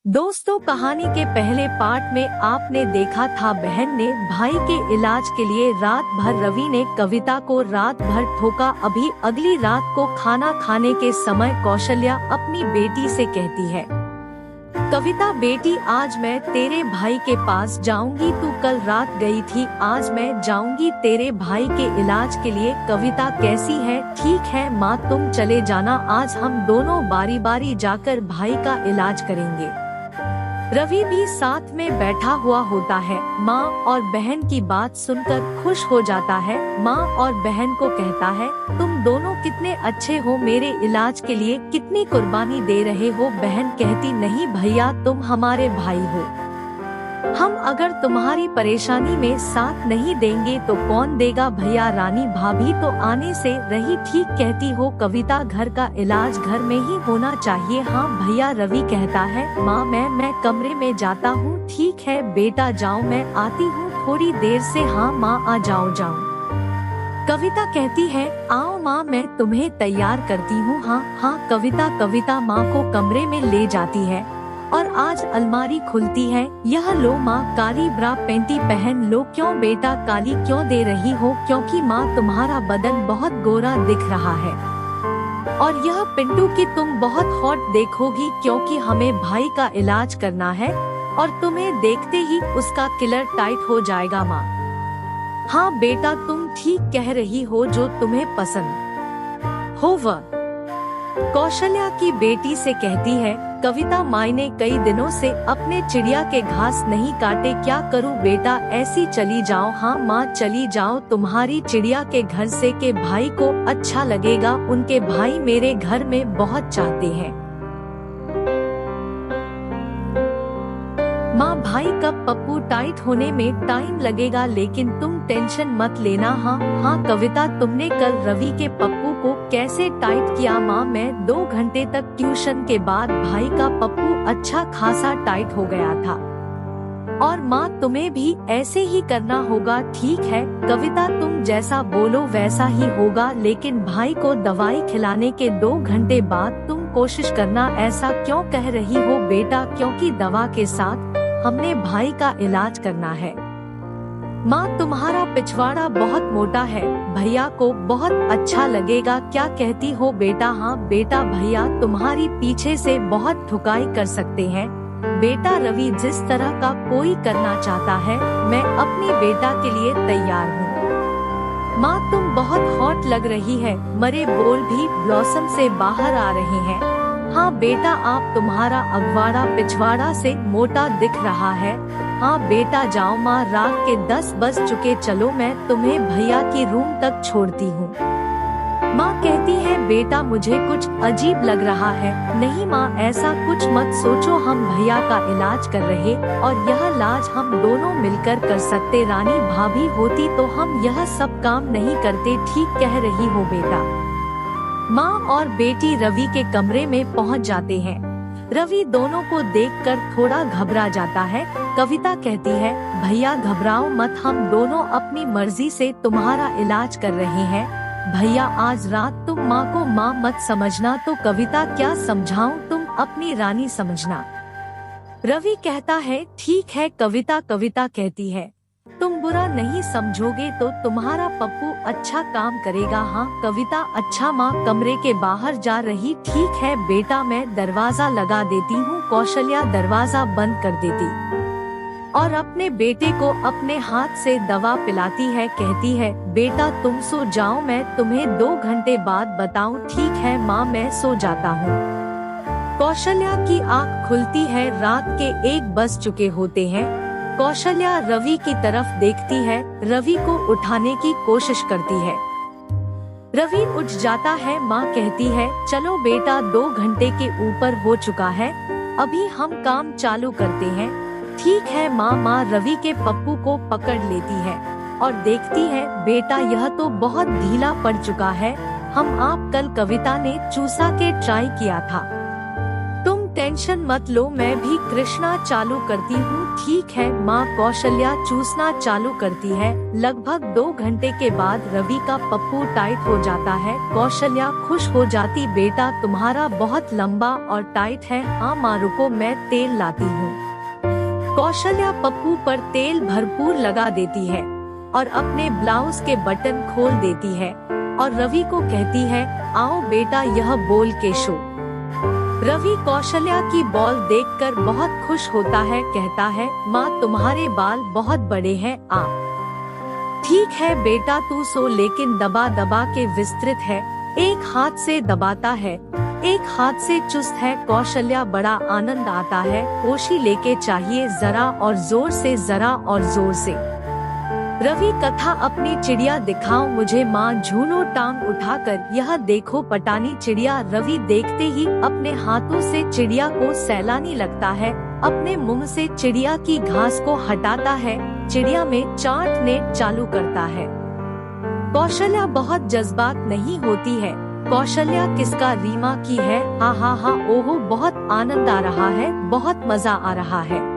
दोस्तों, कहानी के पहले पार्ट में आपने देखा था बहन ने भाई के इलाज के लिए रात भर रवि ने कविता को रात भर ठोका। अभी अगली रात को खाना खाने के समय कौशल्या अपनी बेटी से कहती है, कविता बेटी, आज मैं तेरे भाई के पास जाऊंगी। तू कल रात गई थी, आज मैं जाऊंगी तेरे भाई के इलाज के लिए। कविता कैसी है? ठीक है माँ, तुम चले जाना, आज हम दोनों बारी बारी जाकर भाई का इलाज करेंगे। रवि भी साथ में बैठा हुआ होता है। माँ और बहन की बात सुनकर खुश हो जाता है। माँ और बहन को कहता है, तुम दोनों कितने अच्छे हो, मेरे इलाज के लिए कितनी कुर्बानी दे रहे हो। बहन कहती, नहीं भैया, तुम हमारे भाई हो, हम अगर तुम्हारी परेशानी में साथ नहीं देंगे तो कौन देगा भैया। रानी भाभी तो आने से रही, ठीक कहती हो कविता, घर का इलाज घर में ही होना चाहिए। हाँ भैया, रवि कहता है, माँ मैं कमरे में जाता हूँ। ठीक है बेटा, जाओ, मैं आती हूँ थोड़ी देर से। हाँ माँ, आ जाओ। कविता कहती है, आओ माँ, मैं तुम्हें तैयार करती हूँ। हाँ कविता माँ को कमरे में ले जाती है और आज अलमारी खुलती है। यह लो माँ, काली ब्रा पेंटी पहन लो। क्यों बेटा, काली क्यों दे रही हो? क्योंकि माँ तुम्हारा बदन बहुत गोरा दिख रहा है और यह पिंटू की तुम बहुत हॉट देखोगी, क्योंकि हमें भाई का इलाज करना है और तुम्हें देखते ही उसका किलर टाइट हो जाएगा। माँ, हाँ बेटा, तुम ठीक कह रही हो, जो तुम्हें पसंद हो वह। कौशल्या की बेटी से कहती है, कविता, मायने कई दिनों से अपने चिड़िया के घास नहीं काटे, क्या करूं बेटा, ऐसी चली जाओ। हाँ माँ, चली जाओ, तुम्हारी चिड़िया के घर से के भाई को अच्छा लगेगा, उनके भाई मेरे घर में बहुत चाहते हैं। माँ, भाई कब पप्पू टाइट होने में टाइम लगेगा, लेकिन तुम टेंशन मत लेना। हाँ कविता, तुमने कल रवि के पप्पू को कैसे टाइट किया? माँ, मैं 2 घंटे तक ट्यूशन के बाद भाई का पप्पू अच्छा खासा टाइट हो गया था और माँ तुम्हें भी ऐसे ही करना होगा। ठीक है कविता, तुम जैसा बोलो वैसा ही होगा, लेकिन भाई को दवाई खिलाने के 2 घंटे बाद तुम कोशिश करना। ऐसा क्यों कह रही हो बेटा? क्योंकि दवा के साथ हमने भाई का इलाज करना है। माँ, तुम्हारा पिछवाड़ा बहुत मोटा है, भैया को बहुत अच्छा लगेगा, क्या कहती हो बेटा? हाँ बेटा, भैया तुम्हारी पीछे से बहुत ठुकाई कर सकते हैं। बेटा, रवि जिस तरह का कोई करना चाहता है, मैं अपनी बेटा के लिए तैयार हूँ। माँ, तुम बहुत हॉट लग रही है, मरे बोल भी ब्लॉसम से बाहर आ रहे हैं। हाँ बेटा, आप तुम्हारा अगवाड़ा पिछवाड़ा से मोटा दिख रहा है। हाँ बेटा, जाओ माँ, रात के 10 बज चुके, चलो मैं तुम्हें भैया की रूम तक छोड़ती हूँ। माँ कहती है, बेटा मुझे कुछ अजीब लग रहा है। नहीं माँ, ऐसा कुछ मत सोचो, हम भैया का इलाज कर रहे और यह इलाज हम दोनों मिलकर कर सकते। रानी भाभी होती तो हम यह सब काम नहीं करते। ठीक कह रही हो बेटा। माँ और बेटी रवि के कमरे में पहुँच जाते हैं। रवि दोनों को देखकर थोड़ा घबरा जाता है। कविता कहती है, भैया घबराओ मत, हम दोनों अपनी मर्जी से तुम्हारा इलाज कर रहे हैं। भैया, आज रात तुम माँ को माँ मत समझना। तो कविता, क्या समझाऊं? तुम अपनी रानी समझना। रवि कहता है, ठीक है कविता। कविता कहती है, तुम बुरा नहीं समझोगे तो तुम्हारा पप्पू अच्छा काम करेगा। हाँ कविता, अच्छा। माँ कमरे के बाहर जा रही, ठीक है बेटा, मैं दरवाजा लगा देती हूँ। कौशल्या दरवाजा बंद कर देती और अपने बेटे को अपने हाथ से दवा पिलाती है। कहती है, बेटा तुम सो जाओ, मैं तुम्हें 2 घंटे बाद बताऊं। ठीक है माँ, मैं सो जाता हूँ। कौशल्या की आँख खुलती है, रात के 1 बज चुके होते हैं। कौशल्या रवि की तरफ देखती है, रवि को उठाने की कोशिश करती है। रवि उठ जाता है। माँ कहती है, चलो बेटा, 2 घंटे के ऊपर हो चुका है, अभी हम काम चालू करते हैं। ठीक है माँ। माँ रवि के पप्पू को पकड़ लेती है और देखती है, बेटा यह तो बहुत ढीला पड़ चुका है, हम आप कल कविता ने चूसा के ट्राई किया था, तुम टेंशन मत लो, मैं भी कृष्णा चालू करती हूँ। ठीक है माँ। कौशल्या चूसना चालू करती है। लगभग 2 घंटे के बाद रवि का पप्पू टाइट हो जाता है। कौशल्या खुश हो जाती, बेटा तुम्हारा बहुत लंबा और टाइट है। हाँ माँ रुको मैं तेल लाती हूँ। कौशल्या पप्पू पर तेल भरपूर लगा देती है और अपने ब्लाउज के बटन खोल देती है और रवि को कहती है, आओ बेटा यह बोल के शो। रवि कौशल्या की बॉल देखकर बहुत खुश होता है, कहता है, माँ तुम्हारे बाल बहुत बड़े हैं। आप ठीक है बेटा तू सो, लेकिन दबा दबा के विस्तृत है। एक हाथ से दबाता है, एक हाथ से चुस्त है। कौशल्या बड़ा आनंद आता है। होशी लेके चाहिए, जरा और जोर से, जरा और जोर से। रवि कथा, अपनी चिड़िया दिखाओ मुझे। माँ झूलो टांग उठाकर, यह देखो पटानी चिड़िया। रवि देखते ही अपने हाथों से चिड़िया को सहलाने लगता है, अपने मुंह से चिड़िया की घास को हटाता है, चिड़िया में चाटने चालू करता है। कौशल्या बहुत जज्बात नहीं होती है। कौशल्या किसका, रीमा की है। हा हा हा, ओहो बहुत आनंद आ रहा है, बहुत मजा आ रहा है।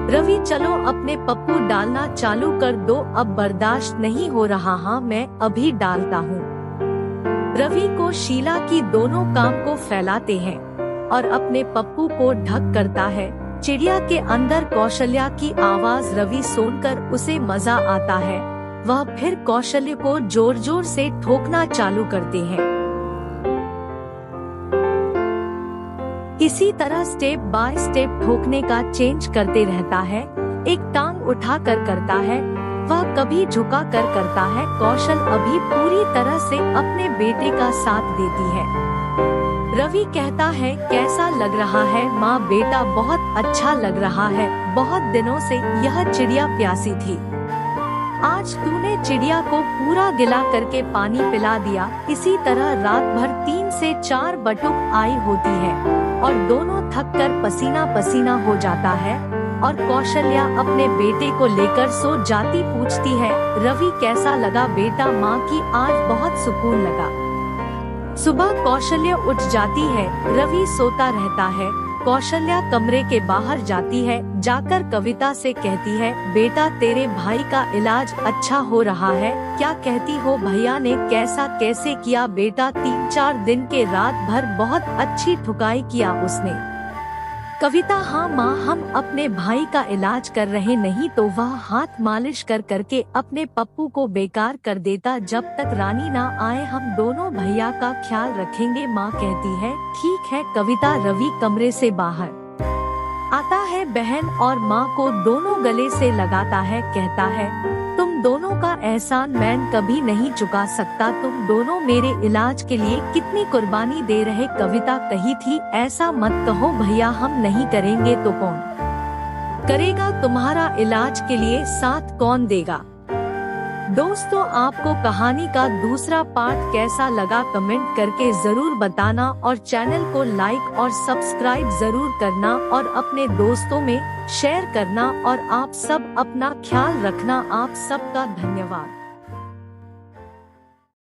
रवि चलो अपने पप्पू डालना चालू कर दो, अब बर्दाश्त नहीं हो रहा। हाँ मैं अभी डालता हूँ। रवि को शीला की दोनों काम को फैलाते हैं और अपने पप्पू को ढक करता है। चिड़िया के अंदर कौशल्या की आवाज रवि सुनकर उसे मजा आता है। वह फिर कौशल्या को जोर जोर से ठोकना चालू करते हैं। इसी तरह स्टेप बाय स्टेप ठोकने का चेंज करते रहता है। एक टांग उठा कर करता है, वह कभी झुका कर करता है। कौशल अभी पूरी तरह से अपने बेटे का साथ देती है। रवि कहता है, कैसा लग रहा है माँ? बेटा बहुत अच्छा लग रहा है, बहुत दिनों से यह चिड़िया प्यासी थी, आज तूने चिड़िया को पूरा गिला करके पानी पिला दिया। इसी तरह रात भर 3 से 4 बटुक आई होती है और दोनों थक कर पसीना पसीना हो जाता है और कौशल्या अपने बेटे को लेकर सो जाती। पूछती है, रवि कैसा लगा बेटा? माँ की आज बहुत सुकून लगा। सुबह कौशल्या उठ जाती है, रवि सोता रहता है। कौशल्या कमरे के बाहर जाती है, जाकर कविता से कहती है, बेटा तेरे भाई का इलाज अच्छा हो रहा है, क्या कहती हो? भैया ने कैसे किया बेटा? 3-4 दिन के रात भर बहुत अच्छी ठुकाई किया उसने। कविता, हाँ माँ हम अपने भाई का इलाज कर रहे, नहीं तो वह हाथ मालिश कर करके अपने पप्पू को बेकार कर देता। जब तक रानी ना आए हम दोनों भैया का ख्याल रखेंगे। माँ कहती है, ठीक है। कविता, रवि कमरे से बाहर आता है, बहन और माँ को दोनों गले से लगाता है, कहता है, तुम दोनों का एहसान मैं कभी नहीं चुका सकता। तुम दोनों मेरे इलाज के लिए कितनी कुर्बानी दे रहे। कविता कही थी, ऐसा मत कहो भैया, हम नहीं करेंगे तो कौन करेगा? तुम्हारा इलाज के लिए साथ कौन देगा? दोस्तों आपको कहानी का दूसरा पार्ट कैसा लगा कमेंट करके जरूर बताना और चैनल को लाइक और सब्सक्राइब जरूर करना और अपने दोस्तों में शेयर करना और आप सब अपना ख्याल रखना। आप सबका धन्यवाद।